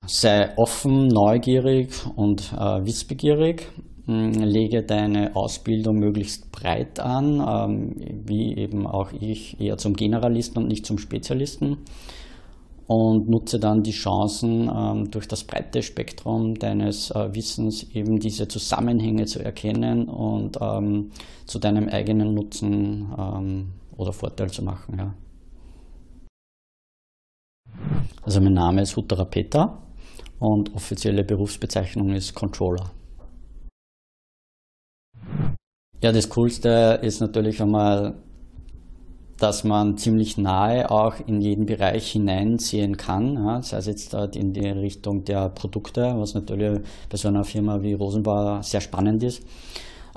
Sei offen, neugierig und wissbegierig. Lege deine Ausbildung möglichst breit an, wie eben auch ich, eher zum Generalisten und nicht zum Spezialisten. Und nutze dann die Chancen, durch das breite Spektrum deines Wissens eben diese Zusammenhänge zu erkennen und zu deinem eigenen Nutzen oder Vorteil zu machen. Ja. Also mein Name ist Hutterer Peter und offizielle Berufsbezeichnung ist Controller. Ja, das Coolste ist natürlich einmal, dass man ziemlich nahe auch in jeden Bereich hineinsehen kann, ja, sei es jetzt in die Richtung der Produkte, was natürlich bei so einer Firma wie Rosenbauer sehr spannend ist.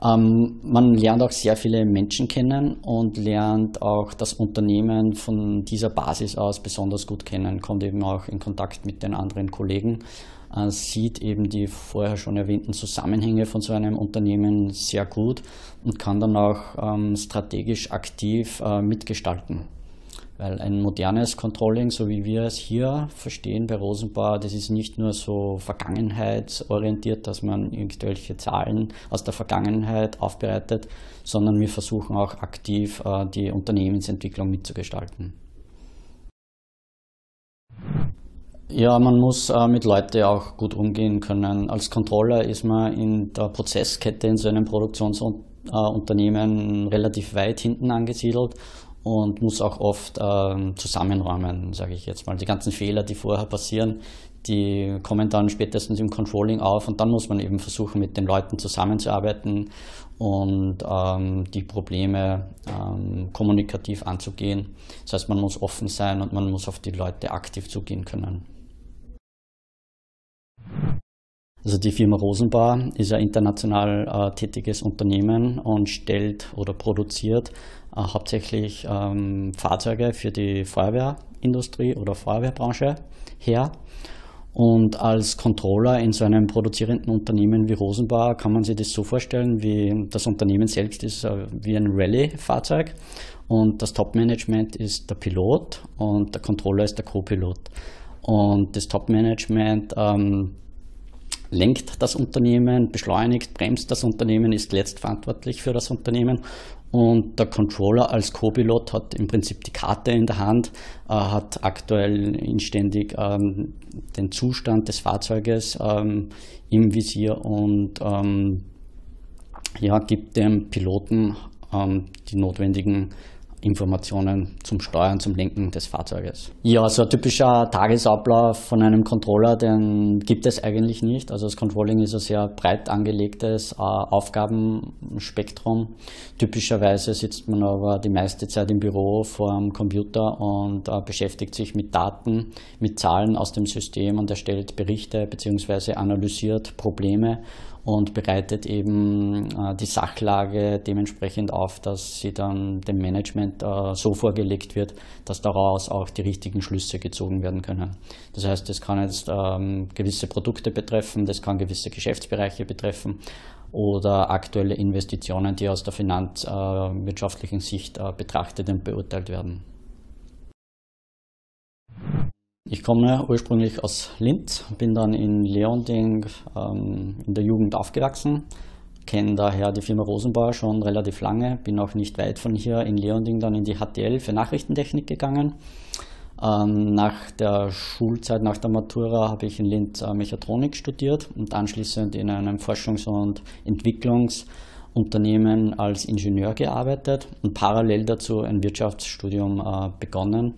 Man lernt auch sehr viele Menschen kennen und lernt auch das Unternehmen von dieser Basis aus besonders gut kennen, kommt eben auch in Kontakt mit den anderen Kollegen, sieht eben die vorher schon erwähnten Zusammenhänge von so einem Unternehmen sehr gut und kann dann auch strategisch aktiv mitgestalten. Weil ein modernes Controlling, so wie wir es hier verstehen bei Rosenbauer, das ist nicht nur so vergangenheitsorientiert, dass man irgendwelche Zahlen aus der Vergangenheit aufbereitet, sondern wir versuchen auch aktiv die Unternehmensentwicklung mitzugestalten. Ja, man muss mit Leuten auch gut umgehen können. Als Controller ist man in der Prozesskette in so einem Produktionsunternehmen relativ weit hinten angesiedelt und muss auch oft zusammenräumen, sage ich jetzt mal. Die ganzen Fehler, die vorher passieren, die kommen dann spätestens im Controlling auf und dann muss man eben versuchen, mit den Leuten zusammenzuarbeiten und die Probleme kommunikativ anzugehen. Das heißt, man muss offen sein und man muss auf die Leute aktiv zugehen können. Also die Firma Rosenbauer ist ein international tätiges Unternehmen und stellt oder produziert hauptsächlich Fahrzeuge für die Feuerwehrindustrie oder Feuerwehrbranche her. Und als Controller in so einem produzierenden Unternehmen wie Rosenbauer kann man sich das so vorstellen, wie das Unternehmen selbst ist wie ein Rallye-Fahrzeug und das Top-Management ist der Pilot und der Controller ist der Co-Pilot. Und das Top-Management lenkt das Unternehmen, beschleunigt, bremst das Unternehmen, ist letztverantwortlich für das Unternehmen und der Controller als Co-Pilot hat im Prinzip die Karte in der Hand, hat aktuell inständig den Zustand des Fahrzeuges im Visier und ja, gibt dem Piloten die notwendigen Informationen zum Steuern, zum Lenken des Fahrzeuges. Ja, so ein typischer Tagesablauf von einem Controller, den gibt es eigentlich nicht. Also das Controlling ist ein sehr breit angelegtes Aufgabenspektrum. Typischerweise sitzt man aber die meiste Zeit im Büro vor dem Computer und beschäftigt sich mit Daten, mit Zahlen aus dem System und erstellt Berichte bzw. analysiert Probleme und bereitet eben die Sachlage dementsprechend auf, dass sie dann dem Management so vorgelegt wird, dass daraus auch die richtigen Schlüsse gezogen werden können. Das heißt, das kann jetzt gewisse Produkte betreffen, das kann gewisse Geschäftsbereiche betreffen oder aktuelle Investitionen, die aus der finanzwirtschaftlichen Sicht betrachtet und beurteilt werden. Ich komme ursprünglich aus Linz, bin dann in Leonding in der Jugend aufgewachsen, kenne daher die Firma Rosenbauer schon relativ lange, bin auch nicht weit von hier in Leonding dann in die HTL für Nachrichtentechnik gegangen. Nach der Schulzeit, nach der Matura, habe ich in Linz Mechatronik studiert und anschließend in einem Forschungs- und Entwicklungsunternehmen als Ingenieur gearbeitet und parallel dazu ein Wirtschaftsstudium begonnen.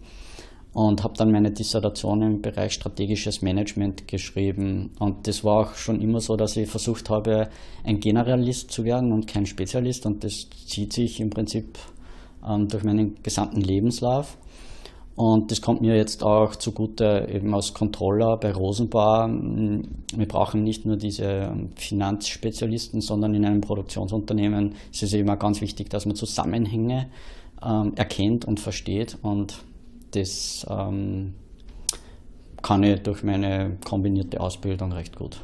Und habe dann meine Dissertation im Bereich strategisches Management geschrieben. Und das war auch schon immer so, dass ich versucht habe, ein Generalist zu werden und kein Spezialist. Und das zieht sich im Prinzip durch meinen gesamten Lebenslauf. Und das kommt mir jetzt auch zugute eben als Controller bei Rosenbauer. Wir brauchen nicht nur diese Finanzspezialisten, sondern in einem Produktionsunternehmen ist es eben auch ganz wichtig, dass man Zusammenhänge erkennt und versteht. Und das kann ich durch meine kombinierte Ausbildung recht gut.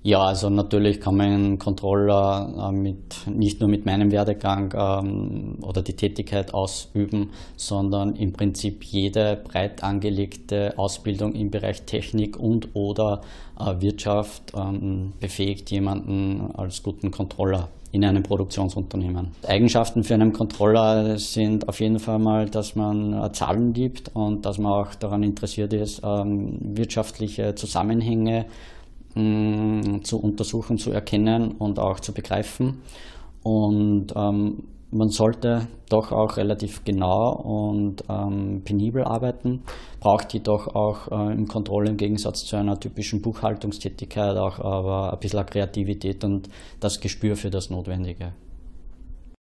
Ja, also natürlich kann man einen Controller nicht nur mit meinem Werdegang oder die Tätigkeit ausüben, sondern im Prinzip jede breit angelegte Ausbildung im Bereich Technik und oder Wirtschaft befähigt jemanden als guten Controller in einem Produktionsunternehmen. Eigenschaften für einen Controller sind auf jeden Fall mal, dass man Zahlen liebt und dass man auch daran interessiert ist, wirtschaftliche Zusammenhänge zu untersuchen, zu erkennen und auch zu begreifen. Und man sollte doch auch relativ genau und penibel arbeiten, braucht jedoch auch im Controlling im Gegensatz zu einer typischen Buchhaltungstätigkeit auch aber ein bisschen Kreativität und das Gespür für das Notwendige.